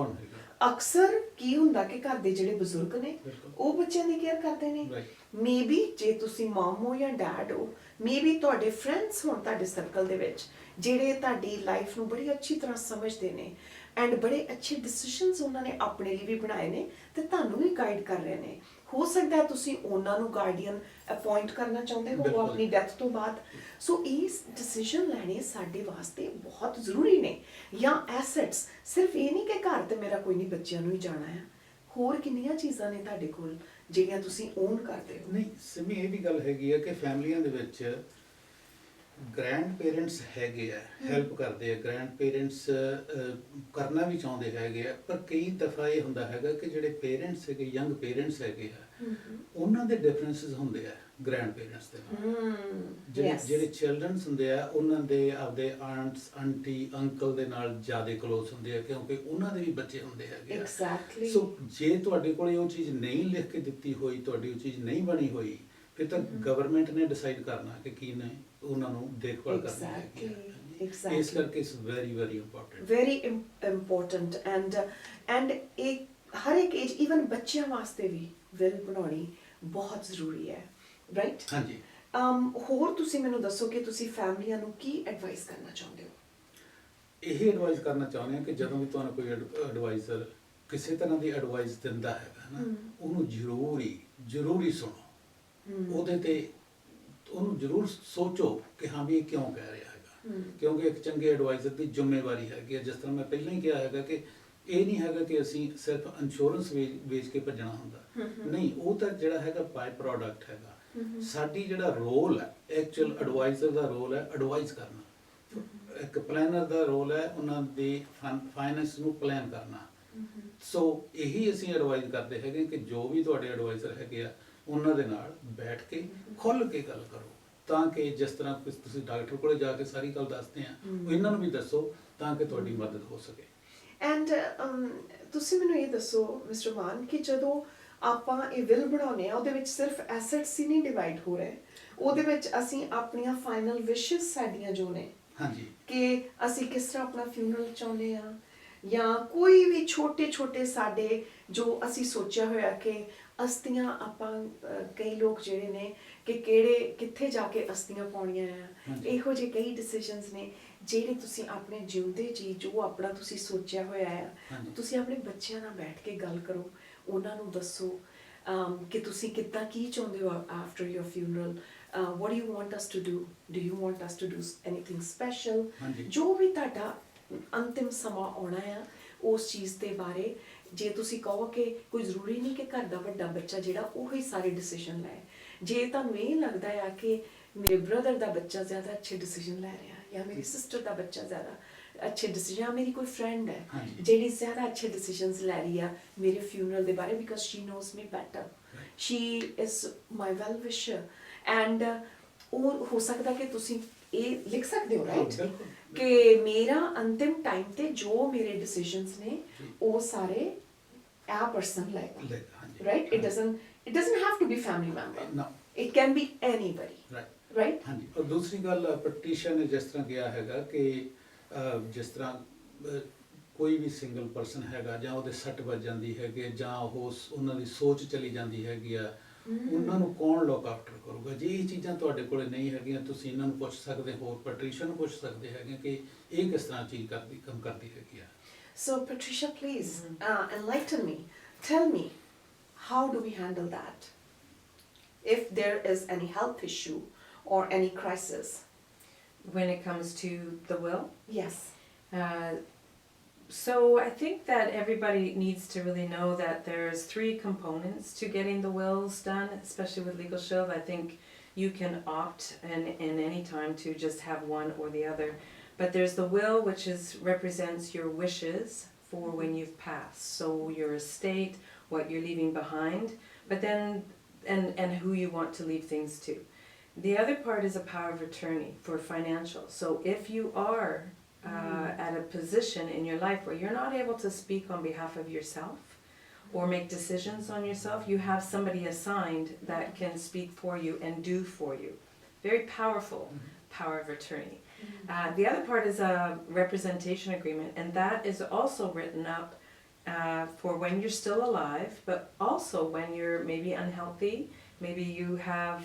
ਅਕਸਰ ਕੀ ਹੁੰਦਾ ਕਿ ਘਰ ਦੇ ਜਿਹੜੇ ਬਜ਼ੁਰਗ ਨੇ ਉਹ ਬੱਚਿਆਂ ਦੀ ਕੇਅਰ ਕਰਦੇ ਨੇ। ਮੇਬੀ ਜੇ ਤੁਸੀਂ ਮਮ ਹੋ ਜਾਂ ਡੈਡ ਹੋ, ਮੇਬੀ ਤੁਹਾਡੇ ਫਰੈਂਡਸ ਹੋਣ ਤੁਹਾਡੇ ਸਰਕਲ ਦੇ ਵਿੱਚ ਜਿਹੜੇ ਤੁਹਾਡੀ ਲਾਈਫ ਨੂੰ ਬੜੀ ਅੱਛੀ ਤਰ੍ਹਾਂ ਸਮਝਦੇ ਨੇ, ਐਂਡ ਬੜੇ ਅੱਛੇ ਡਿਸੀਜਨਸ ਉਹਨਾਂ ਨੇ ਆਪਣੇ ਲਈ ਵੀ ਬਣਾਏ ਨੇ ਤੇ ਤੁਹਾਨੂੰ ਵੀ ਗਾਈਡ ਕਰ ਰਹੇ ਨੇ। ਹੋ ਸਕਦਾ ਹੈ ਤੁਸੀਂ ਉਹਨਾਂ ਨੂੰ ਗਾਰਡੀਅਨ ਅਪਾਇੰਟ ਕਰਨਾ ਚਾਹੁੰਦੇ ਹੋ ਆਪਣੀ ਡੈਥ ਤੋਂ ਬਾਅਦ। ਸੋ ਇਸ ਡਿਸੀਜਨ ਲੈਣੇ ਸਾਡੇ ਵਾਸਤੇ ਬਹੁਤ ਜ਼ਰੂਰੀ ਨੇ। ਜਾਂ ਐਸੈਟਸ, ਸਿਰਫ ਇਹ ਨਹੀਂ ਕਿ ਘਰ ਤੇ ਮੇਰਾ ਕੋਈ ਨਹੀਂ, ਬੱਚਿਆਂ ਨੂੰ ਹੀ ਜਾਣਾ ਹੈ, ਹੋਰ ਕਿੰਨੀਆਂ ਚੀਜ਼ਾਂ ਨੇ ਤੁਹਾਡੇ ਕੋਲ ਜਿਹੜੀਆਂ ਤੁਸੀਂ ਓਨ ਕਰਦੇ ਹੋ। ਨਹੀਂ ਸਿਮੀ, ਇਹ ਵੀ ਗੱਲ ਹੈਗੀ ਹੈ ਕਿ ਫੈਮਲੀਆਂ ਦੇ ਵਿੱਚ ਗ੍ਰੈਂਡ ਪੇਰੈਂਟਸ ਹੈਗੇ ਆ, ਹੈਲਪ ਕਰਦੇ ਆ, ਗ੍ਰੈਂਡ ਪੇਰੈਂਟਸ ਕਰਨਾ ਵੀ ਚਾਹੁੰਦੇ ਹੈਗੇ ਆ, ਪਰ ਕਈ ਦਫਾ ਇਹ ਹੁੰਦਾ ਹੈਗਾ ਕਿ ਜਿਹੜੇ ਪੇਰੈਂਟਸ ਹੈਗੇ, ਯੰਗ ਪੇਰੈਂਟਸ ਹੈਗੇ ਆ, ਉਹਨਾਂ ਦੇ ਡਿਫਰੈਂਸਿਸ ਹੁੰਦੇ ਆ ਗ੍ਰੈਂਡ ਪੇਰੈਂਟਸ ਦੇ ਨਾਲ। ਜਿਹੜੇ ਚਿਲਡਰਨਸ ਹੁੰਦੇ ਆ, ਉਹਨਾਂ ਦੇ ਆਪਦੇ ਆਂਟਸ, ਆਂਟੀ, ਅੰਕਲ ਦੇ ਨਾਲ ਜ਼ਿਆਦਾ ਕਲੋਜ਼ ਹੁੰਦੇ ਆ, ਕਿਉਂਕਿ ਉਹਨਾਂ ਦੇ ਵੀ ਬੱਚੇ ਹੁੰਦੇ ਹੈਗੇ ਆ। ਸੋ ਜੇ ਤੁਹਾਡੇ ਕੋਲ ਉਹ ਚੀਜ਼ ਨਹੀਂ ਲਿਖ ਕੇ ਦਿੱਤੀ ਹੋਈ, ਤੁਹਾਡੀ ਉਹ ਚੀਜ਼ ਨਹੀਂ ਬਣੀ ਹੋਈ, ਫਿਰ ਤਾਂ ਗਵਰਨਮੈਂਟ ਨੇ ਡਿਸਾਈਡ ਕਰਨਾ ਕਿ ਕੀ ਨੇ ਉਹਨਾਂ ਨੂੰ ਦੇਖਭਾਲ ਕਰਨੀ ਹੈਗੀ ਹੈ। ਇਸ ਕਰਕੇ it's very very important, very important. And ਇਹ ਹਰ ਇੱਕ ਏਜ, ਈਵਨ ਬੱਚਿਆਂ ਵਾਸਤੇ ਵੀ ਵਿਲ ਬਣਾਉਣੀ ਬਹੁਤ ਜ਼ਰੂਰੀ ਹੈ, ਰਾਈਟ? ਹਾਂਜੀ। ਹੋਰ ਤੁਸੀਂ ਮੈਨੂੰ ਦੱਸੋ ਕਿ ਤੁਸੀਂ ਫੈਮਲੀਆਂ ਨੂੰ ਕੀ ਐਡਵਾਈਸ ਕਰਨਾ ਚਾਹੁੰਦੇ ਹੋ? ਇਹ ਐਡਵਾਈਸ ਕਰਨਾ ਚਾਹੁੰਦੇ ਹਾਂ ਕਿ ਜਦੋਂ ਵੀ ਤੁਹਾਨੂੰ ਕੋਈ ਐਡਵਾਈਜ਼ਰ ਕਿਸੇ ਤਰ੍ਹਾਂ ਦੀ ਐਡਵਾਈਸ ਦਿੰਦਾ ਹੈਗਾ ਨਾ, ਉਹਨੂੰ ਜ਼ਰੂਰੀ ਸੁਣੋ, ਉਹਦੇ ਤੇ ਉਹਨੂੰ ਜ਼ਰੂਰ ਸੋਚੋ ਕਿ ਹਾਂ ਵੀ ਇਹ ਕਿਉਂ ਕਹਿ ਰਿਹਾ ਹੈਗਾ, ਕਿਉਂਕਿ ਇੱਕ ਚੰਗੇ ਐਡਵਾਈਜ਼ਰ ਦੀ ਜ਼ਿੰਮੇਵਾਰੀ ਹੈਗੀ ਹੈ। ਜਿਸ ਤਰ੍ਹਾਂ ਮੈਂ ਪਹਿਲਾਂ ਹੀ ਕਿਹਾ ਹੈਗਾ ਕਿ ਇਹ ਨਹੀਂ ਹੈਗਾ ਕਿ ਅਸੀਂ ਸਿਰਫ ਇੰਸ਼ੋਰੈਂਸ ਵੇਚ ਕੇ ਭੱਜਣਾ ਹੁੰਦਾ, ਨਹੀਂ, ਉਹ ਤਾਂ ਜਿਹੜਾ ਹੈਗਾ ਬਾਈ ਪ੍ਰੋਡਕਟ ਹੈਗਾ। ਸਾਡੀ ਜਿਹੜਾ ਰੋਲ ਹੈ, ਐਕਚੁਅਲ ਐਡਵਾਈਜ਼ਰ ਦਾ ਰੋਲ ਹੈ ਐਡਵਾਈਜ਼ ਕਰਨਾ, ਇੱਕ ਪਲੈਨਰ ਦਾ ਰੋਲ ਹੈ ਉਹਨਾਂ ਦੇ ਫਾਈਨੈਂਸ ਨੂੰ ਪਲਾਨ ਕਰਨਾ। ਸੋ ਇਹੀ ਅਸੀਂ ਐਡਵਾਈਜ਼ ਕਰਦੇ ਹੈਗੇ ਕਿ ਜੋ ਵੀ ਤੁਹਾਡੇ ਐਡਵਾਈਜ਼ਰ ਹੈਗੇ ਆ, ਉਹਨਾਂ ਦੇ ਨਾਲ ਬੈਠ ਕੇ ਖੁੱਲ੍ਹ ਕੇ ਗੱਲ ਕਰੋ, ਤਾਂ ਕਿ ਜਿਸ ਤਰ੍ਹਾਂ ਤੁਸੀਂ ਡਾਕਟਰ ਕੋਲੇ ਜਾ ਕੇ ਸਾਰੀ ਗੱਲ ਦੱਸਦੇ ਆ, ਇਹਨਾਂ ਨੂੰ ਵੀ ਦੱਸੋ ਤਾਂ ਕਿ ਤੁਹਾਡੀ ਮਦਦ ਹੋ ਸਕੇ। ਐਂਡ ਤੁਸੀਂ ਮੈਨੂੰ ਇਹ ਦੱਸੋ ਮਿਸਟਰ ਮਾਨ ਕਿ ਜਦੋਂ ਆਪਾਂ ਇਹ ਵਿਲ ਬਣਾਉਂਦੇ ਆ, ਉਹਦੇ ਵਿੱਚ ਸਿਰਫ ਐਸੈਟਸ ਹੀ ਨਹੀਂ ਡਿਵਾਈਡ ਹੋ ਰਹੇ, ਉਹਦੇ ਵਿੱਚ ਅਸੀਂ ਆਪਣੀਆਂ ਫਾਈਨਲ ਵਿਸ਼ਸ ਸਾਡੀਆਂ ਜੋ ਨੇ, ਹਾਂਜੀ, ਕਿ ਅਸੀਂ ਕਿਸ ਤਰ੍ਹਾਂ ਆਪਣਾ ਫਿਊਨਰਲ ਚਾਹੁੰਦੇ ਆ, ਜਾਂ ਕੋਈ ਵੀ ਛੋਟੇ ਛੋਟੇ ਸਾਡੇ ਜੋ ਅਸੀਂ ਸੋਚਿਆ ਹੋਇਆ ਕਿ ਅਸਥੀਆਂ ਆਪਾਂ ਕਈ ਲੋਕ ਜਿਹੜੇ ਨੇ ਕਿ ਕਿੱਥੇ ਜਾ ਕੇ ਅਸਥੀਆਂ ਪਾਉਣੀਆਂ ਆ, ਹਾਂਜੀ। ਇਹੋ ਜਿਹੇ ਕਈ ਡਿਸੀਜਨਸ ਨੇ ਜਿਹੜੇ ਤੁਸੀਂ ਆਪਣੇ ਜਿਉਂਦੇ ਜੀ ਜੋ ਆਪਣਾ ਤੁਸੀਂ ਸੋਚਿਆ ਹੋਇਆ ਆ, ਹਾਂਜੀ। ਤੁਸੀਂ ਆਪਣੇ ਬੱਚਿਆਂ ਨਾਲ ਬੈਠ ਕੇ ਗੱਲ ਕਰੋ, ਉਹਨਾਂ ਨੂੰ ਦੱਸੋ ਕਿ ਤੁਸੀਂ ਕਿੱਦਾਂ ਕੀ ਚਾਹੁੰਦੇ ਹੋ after your funeral, what do you want us to do you want us to do anything special, ਹਾਂਜੀ। ਜੋ ਵੀ ਤੁਹਾਡਾ ਅੰਤਿਮ ਸਮਾਂ ਆਉਣਾ ਆ ਉਸ ਚੀਜ਼ ਦੇ ਬਾਰੇ ਜੇ ਤੁਸੀਂ ਕਹੋ ਕਿ ਕੋਈ ਜ਼ਰੂਰੀ ਨਹੀਂ ਕਿ ਘਰ ਦਾ ਵੱਡਾ ਬੱਚਾ ਜਿਹੜਾ ਉਹੀ ਸਾਰੇ ਡਿਸੀਜਨ ਲਏ, ਜੇ ਤੁਹਾਨੂੰ ਇਹ ਲੱਗਦਾ ਆ ਕਿ ਮੇਰੇ ਬ੍ਰਦਰ ਦਾ ਬੱਚਾ ਜ਼ਿਆਦਾ ਅੱਛੇ ਡਿਸੀਜਨ ਲੈ ਰਿਹਾ ਜਾਂ ਮੇਰੀ ਸਿਸਟਰ ਦਾ ਬੱਚਾ ਜ਼ਿਆਦਾ ਅੱਛੇ ਡਿਸੀਜਨ, ਜਾਂ ਮੇਰੀ ਕੋਈ ਫਰੈਂਡ ਹੈ ਹਾਂਜੀ। ਜਿਹੜੀ ਜ਼ਿਆਦਾ ਅੱਛੇ ਡਿਸੀਜਨਸ ਲੈ ਰਹੀ ਆ ਮੇਰੇ ਫਿਊਨਰਲ ਦੇ ਬਾਰੇ because she knows me better, she is my well wisher, and ਉਹ ਹੋ ਸਕਦਾ ਕਿ ਤੁਸੀਂ ਇਹ ਲਿਖ ਸਕਦੇ ਹੋ ਰਾਈਟ ਬਿਲਕੁਲ। ਕਿ ਮੇਰਾ ਅੰਤਿਮ ਟਾਈਮ ਤੇ ਜੋ ਮੇਰੇ ਡਿਸੀਜਨਸ ਨੇ ਜੀ। ਉਹ ਸਾਰੇ ਆ ਪਰਸਨ ਲਏਗਾ, ਹਾਂਜੀ। right? It doesn't have to be family member. No. It can be anybody, Right. right? ਹਾਂਜੀ। ਔਰ ਦੂਸਰੀ ਗੱਲ ਪੈਟਰੀਸ਼ਾ ਨੇ ਜਿਸ ਤਰ੍ਹਾਂ ਕਿਹਾ ਹੈਗਾ ਕਿ ਜਿਸ ਤਰ੍ਹਾਂ ਕੋਈ ਵੀ ਸਿੰਗਲ ਪਰਸਨ ਹੈਗਾ ਜਾਂ ਉਹਦੇ ਸੱਟ ਵੱਜ ਜਾਂਦੀ ਹੈਗੀ ਜਾਂ ਉਹਨਾਂ ਦੀ ਸੋਚ ਚਲੀ ਜਾਂਦੀ ਹੈਗੀ ਆ, ਉਹਨਾਂ ਨੂੰ ਕੌਣ ਲੋਕ ਆਫਟਰ ਕਰੂਗਾ? ਜੇ ਇਹ ਚੀਜ਼ਾਂ ਤੁਹਾਡੇ ਕੋਲੇ ਨਹੀਂ ਹੈਗੀਆਂ ਤੁਸੀਂ ਇਹਨਾਂ ਨੂੰ ਪੁੱਛ ਸਕਦੇ ਹੋ, ਪੈਟਰੀਸ਼ਾ ਨੂੰ ਪੁੱਛ ਸਕਦੇ ਹੈਗੇ ਕਿ ਇਹ ਕਿਸ ਤਰ੍ਹਾਂ ਚੀਜ਼ ਕੰਮ ਕਰਦੀ ਹੈਗੀ ਆ। So Patricia, please enlighten me. Tell me, how do we handle that? If there is any health issue or any crisis. When it comes to the will. Yes. So I think that everybody needs to really know that there's 3 components to getting the wills done, especially with Legal Shield. I think you can opt in any time to just have one or the other. But there's the will, which represents your wishes for when you've passed. So your estate, what you're leaving behind, but then and who you want to leave things to. The other part is a power of attorney for financial. So if you are at a position in your life where you're not able to speak on behalf of yourself or make decisions on yourself, you have somebody assigned that can speak for you and do for you. Very powerful power of attorney. The other part is a representation agreement, and that is also written up for when you're still alive, but also when you're maybe unhealthy, maybe you have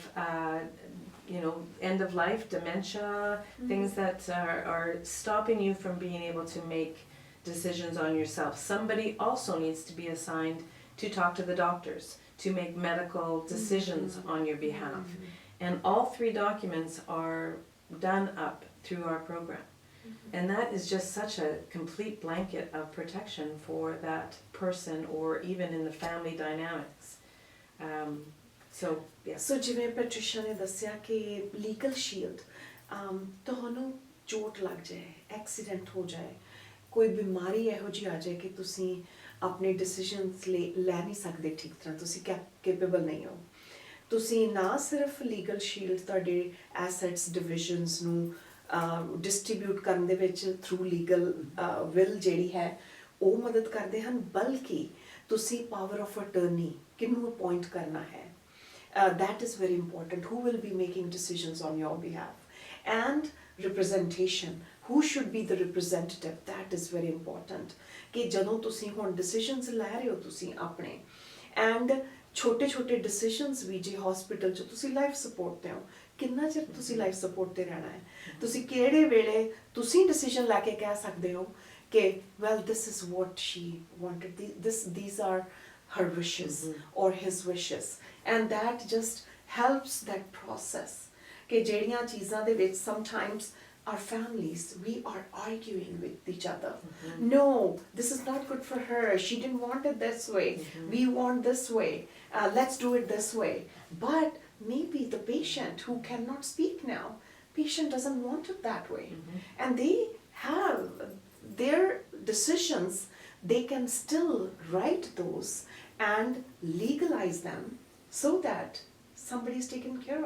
end of life dementia, things that are stopping you from being able to make decisions on yourself. Somebody also needs to be assigned to talk to the doctors, to make medical decisions on your behalf. And all 3 documents are done up through our program. And that is just such a complete blanket of protection for that person or even in the family dynamics. So, yes. So ਜਿਵੇਂ ਪੈਟਰੀਸ਼ਾ ਨੇ ਦੱਸਿਆ ਕਿ legal shield ਤੁਹਾਨੂੰ ਚੋਟ ਲੱਗ ਜਾਏ, accident ਹੋ ਜਾਏ, ਕੋਈ ਬਿਮਾਰੀ ਇਹੋ ਜਿਹੀ ਆ ਜਾਏ ਕਿ ਤੁਸੀਂ ਆਪਣੇ ਡਿਸੀਜਨਸ ਲੈ ਨਹੀਂ ਸਕਦੇ ਠੀਕ ਤਰ੍ਹਾਂ, ਤੁਸੀਂ ਕੈਪੇਬਲ ਨਹੀਂ ਹੋ, ਤੁਸੀਂ ਨਾ ਸਿਰਫ ਲੀਗਲ ਸ਼ੀਲਡ ਤੁਹਾਡੇ ਐਸੈਟਸ ਡਿਵੀਜ਼ਨਸ ਨੂੰ ਡਿਸਟ੍ਰੀਬਿਊਟ ਕਰਨ ਦੇ ਵਿੱਚ ਥਰੂ ਲੀਗਲ ਵਿਲ ਜਿਹੜੀ ਹੈ ਉਹ ਮਦਦ ਕਰਦੇ ਹਨ, ਬਲਕਿ ਤੁਸੀਂ ਪਾਵਰ ਆਫ ਅਟਰਨੀ ਕਿਹਨੂੰ ਅਪਾਇੰਟ ਕਰਨਾ ਹੈ, that is very important, who will be making decisions on your behalf, and representation, who should be the representative, that is very important ਕਿ ਜਦੋਂ ਤੁਸੀਂ ਹੁਣ decisions ਲੈ ਰਹੇ ਹੋ ਤੁਸੀਂ ਆਪਣੇ, and ਛੋਟੇ ਛੋਟੇ decisions ਵੀ ਜੇ hospital 'ਚ ਤੁਸੀਂ ਲਾਈਫ ਸਪੋਰਟ ਤੇ ਹੋ, ਕਿੰਨਾ ਚਿਰ ਤੁਸੀਂ ਲਾਈਫ ਸਪੋਰਟ ਤੇ ਰਹਿਣਾ ਹੈ, ਤੁਸੀਂ ਕਿਹੜੇ ਵੇਲੇ ਤੁਸੀਂ decision ਲੈ ਕੇ ਕਹਿ ਸਕਦੇ ਹੋ ਕਿ well this is what she wanted, these are her wishes or his wishes, and that just helps that process ਕਿ ਜਿਹੜੀਆਂ ਚੀਜ਼ਾਂ ਦੇ ਵਿੱਚ sometimes our families, we are arguing with each other. No, this is not good for her, she didn't want it this way, we want this way, let's do it this way. But maybe the patient who cannot speak now, patient doesn't want it that way, and they have their decisions, they can still write those and legalize them so that somebody is taking care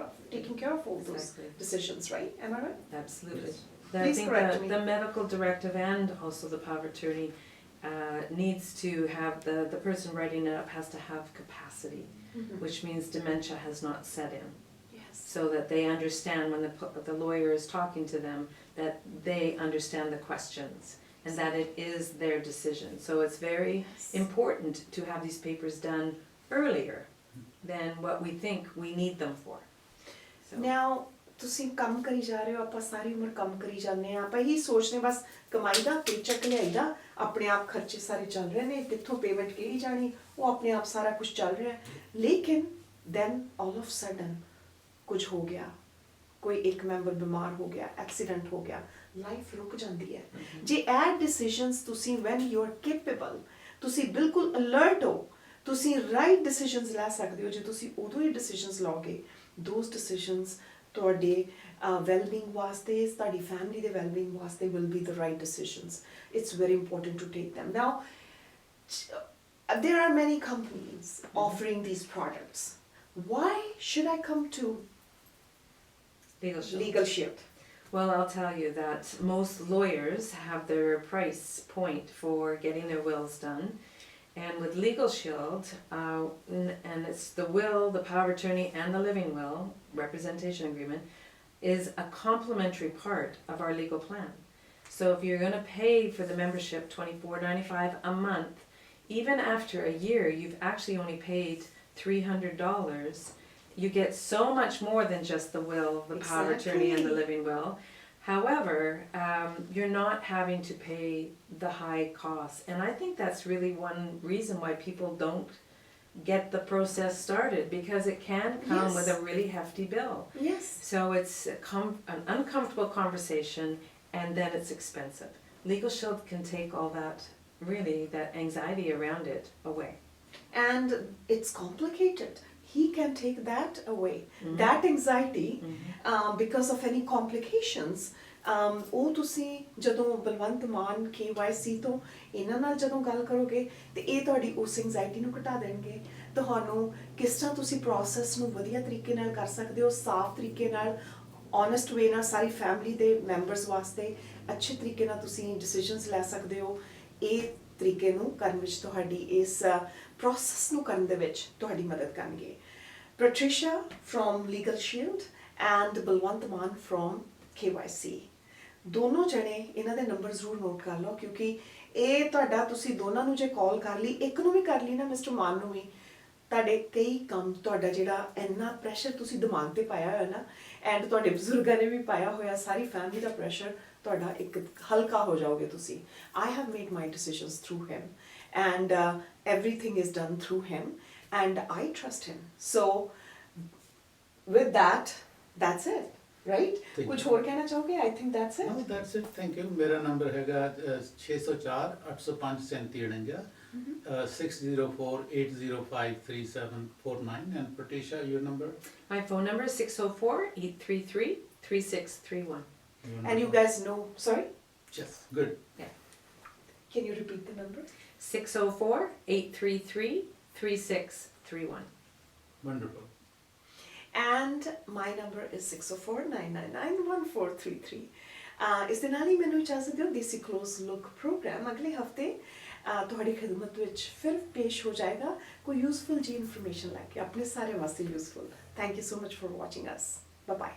of all those Exactly. decisions, right? Am I right? Absolutely. Yes. I Please think correct me. the medical directive and also the power of attorney needs to have the person writing it up has to have capacity, which means dementia has not set in, Yes. so that they understand when the lawyer is talking to them that they understand the questions and that it is their decision. So it's very Yes. important to have these papers done earlier than what we think we need them for. So, Now ਤੁਸੀਂ ਕੰਮ ਕਰੀ ਜਾ ਰਹੇ ਹੋ, ਆਪਾਂ ਸਾਰੀ ਉਮਰ ਕੰਮ ਕਰੀ ਜਾਂਦੇ ਆ, ਆਪਾਂ ਇਹੀ ਸੋਚਦੇ ਹਾਂ ਬਸ ਕਮਾਈ ਦਾ ਪੇਚੈਕ ਲਿਆਈਦਾ, ਆਪਣੇ ਆਪ ਖਰਚੇ ਸਾਰੇ ਚੱਲ ਰਹੇ ਨੇ, ਕਿੱਥੋਂ ਪੇਮੈਂਟ ਕਿਹੜੀ ਜਾਣੀ, ਉਹ ਆਪਣੇ ਆਪ ਸਾਰਾ ਕੁਝ ਚੱਲ ਰਿਹਾ ਹੈ। ਲੇਕਿਨ ਦੈਨ ਆਲ ਆਫ ਸਡਨ ਕੁਝ ਹੋ ਗਿਆ, ਕੋਈ ਇੱਕ ਮੈਂਬਰ ਬਿਮਾਰ ਹੋ ਗਿਆ, ਐਕਸੀਡੈਂਟ ਹੋ ਗਿਆ, ਲਾਈਫ ਰੁਕ ਜਾਂਦੀ ਹੈ। ਜੇ ਇਹ ਡਿਸੀਜਨਸ ਤੁਸੀਂ ਵੈਨ ਯੂ ਆਰ ਕੈਪੇਬਲ, ਤੁਸੀਂ ਬਿਲਕੁਲ ਅਲਰਟ ਹੋ, ਤੁਸੀਂ ਰਾਈਟ ਡਿਸੀਜਨਸ ਲੈ ਸਕਦੇ ਹੋ। ਜੇ ਤੁਸੀਂ ਉਦੋਂ ਹੀ ਡਿਸੀਜਨਸ ਲਓਗੇ, ਦੋਜ਼ ਡਿਸੀਜਨਸ ਤੁਹਾਡੇ ਵੈਲਬੀਂਗ ਵਾਸਤੇ, ਤੁਹਾਡੀ ਫੈਮਿਲੀ ਦੇ ਵੈਲਬੀਂਗ ਵਾਸਤੇ will be the right decisions. It's very important to take them. Now, there are many companies offering these products. Why should I come to legal shield. Legal Shield? Well, I'll tell you that most lawyers have their price point for getting their wills done. And with Legal Shield, and it's the will, the power of attorney, and the living will, representation agreement, is a complementary part of our legal plan. So if you're going to pay for the membership $24.95 a month, even after a year, you've actually only paid $300. You get so much more than just the will, the power of attorney, and the Exactly. living will. However, you're not having to pay the high costs. And I think that's really one reason why people don't get the process started, because it can come Yes. with a really hefty bill. Yes. So it's an uncomfortable conversation, and then it's expensive. Legal Shield can take all that, really, that anxiety around it away. And it's complicated. He can take that away. Mhm. That anxiety, Mhm. because of any complications, ਉਹ ਤੁਸੀਂ ਜਦੋਂ ਬਲਵੰਤ ਮਾਨ KYC ਤੋਂ ਇਹਨਾਂ ਨਾਲ ਜਦੋਂ ਗੱਲ ਕਰੋਗੇ ਤੇ ਇਹ ਤੁਹਾਡੀ ਉਸ ਐਂਗਜ਼ਾਇਟੀ ਨੂੰ ਘਟਾ ਦੇਣਗੇ। ਤੁਹਾਨੂੰ ਕਿਸ ਤਰ੍ਹਾਂ ਤੁਸੀਂ ਪ੍ਰੋਸੈਸ ਨੂੰ ਵਧੀਆ ਤਰੀਕੇ ਨਾਲ ਕਰ ਸਕਦੇ ਹੋ, ਸਾਫ਼ ਤਰੀਕੇ ਨਾਲ, ਓਨੈਸਟ ਵੇ ਨਾਲ ਸਾਰੀ ਫੈਮਿਲੀ ਦੇ ਮੈਂਬਰਸ ਵਾਸਤੇ ਅੱਛੇ ਤਰੀਕੇ ਨਾਲ ਤੁਸੀਂ ਡਿਸੀਜਨਸ ਲੈ ਸਕਦੇ ਹੋ। ਇਹ ਤਰੀਕੇ ਨੂੰ ਕਰਨ ਵਿੱਚ ਤੁਹਾਡੀ ਇਸ ਪ੍ਰੋਸੈਸ ਨੂੰ ਕਰਨ ਦੇ ਵਿੱਚ ਤੁਹਾਡੀ ਮਦਦ ਕਰਨਗੇ। Patricia from Legal Shield and Balwant Mann from KYC, ਦੋਨੋਂ ਜਣੇ ਇਹਨਾਂ ਦੇ ਨੰਬਰ ਜ਼ਰੂਰ ਨੋਟ ਕਰ ਲਓ, ਕਿਉਂਕਿ ਇਹ ਤੁਹਾਡਾ ਤੁਸੀਂ ਦੋਨਾਂ ਨੂੰ ਜੇ ਕਾਲ ਕਰ ਲਈ, ਇੱਕ ਨੂੰ ਵੀ ਕਰ ਲਈ ਨਾ ਮਿਸਟਰ ਮਾਨ ਨੂੰ ਵੀ, ਤੁਹਾਡੇ ਕਈ ਕੰਮ, ਤੁਹਾਡਾ ਜਿਹੜਾ ਇੰਨਾ ਪ੍ਰੈਸ਼ਰ ਤੁਸੀਂ ਦਿਮਾਗ ਤੇ ਪਾਇਆ ਹੋਇਆ ਨਾ, ਐਂਡ ਤੁਹਾਡੇ ਬਜ਼ੁਰਗਾਂ ਨੇ ਵੀ ਪਾਇਆ ਹੋਇਆ, ਸਾਰੀ ਫੈਮਿਲੀ ਦਾ ਪ੍ਰੈਸ਼ਰ ਤੁਹਾਡਾ ਇੱਕ ਹਲਕਾ ਹੋ ਜਾਓਗੇ ਤੁਸੀਂ। I have made my decisions through him, and everything is done through him, and I trust him. So with that, that's it, right? Thank ਕੁਝ you. ਹੋਰ ਕਹਿਣਾ ਚਾਹੋਗੇ? I think that's it. No, that's it. Thank you. ਮੇਰਾ number ਹੈਗਾ 604 805 3749, 604 805 3749, and Patricia, your number? My phone number is 604-833-3631. Your And number. you guys know, sorry, Yes, good. can you repeat the number? 604-833-3631. Wonderful. And my number is 604-999-1433. ਇਸ ਦੇ ਨਾਲ ਹੀ ਮੈਨੂੰ ਇਜਾਜ਼ਤ ਦਿਓ। ਦੇਸੀ close look programme ਅਗਲੇ ਹਫਤੇ ਤੁਹਾਡੀ ਖਿਦਮਤ ਵਿੱਚ ਫਿਰ ਪੇਸ਼ ਹੋ ਜਾਏਗਾ, ਕੋਈ ਯੂਜ਼ਫੁਲ ਜੀ ਇਨਫੋਰਮੇਸ਼ਨ ਲੈ ਕੇ, ਆਪਣੇ ਸਾਰੇ ਵਾਸਤੇ useful. Thank you so much for watching us. Bye bye.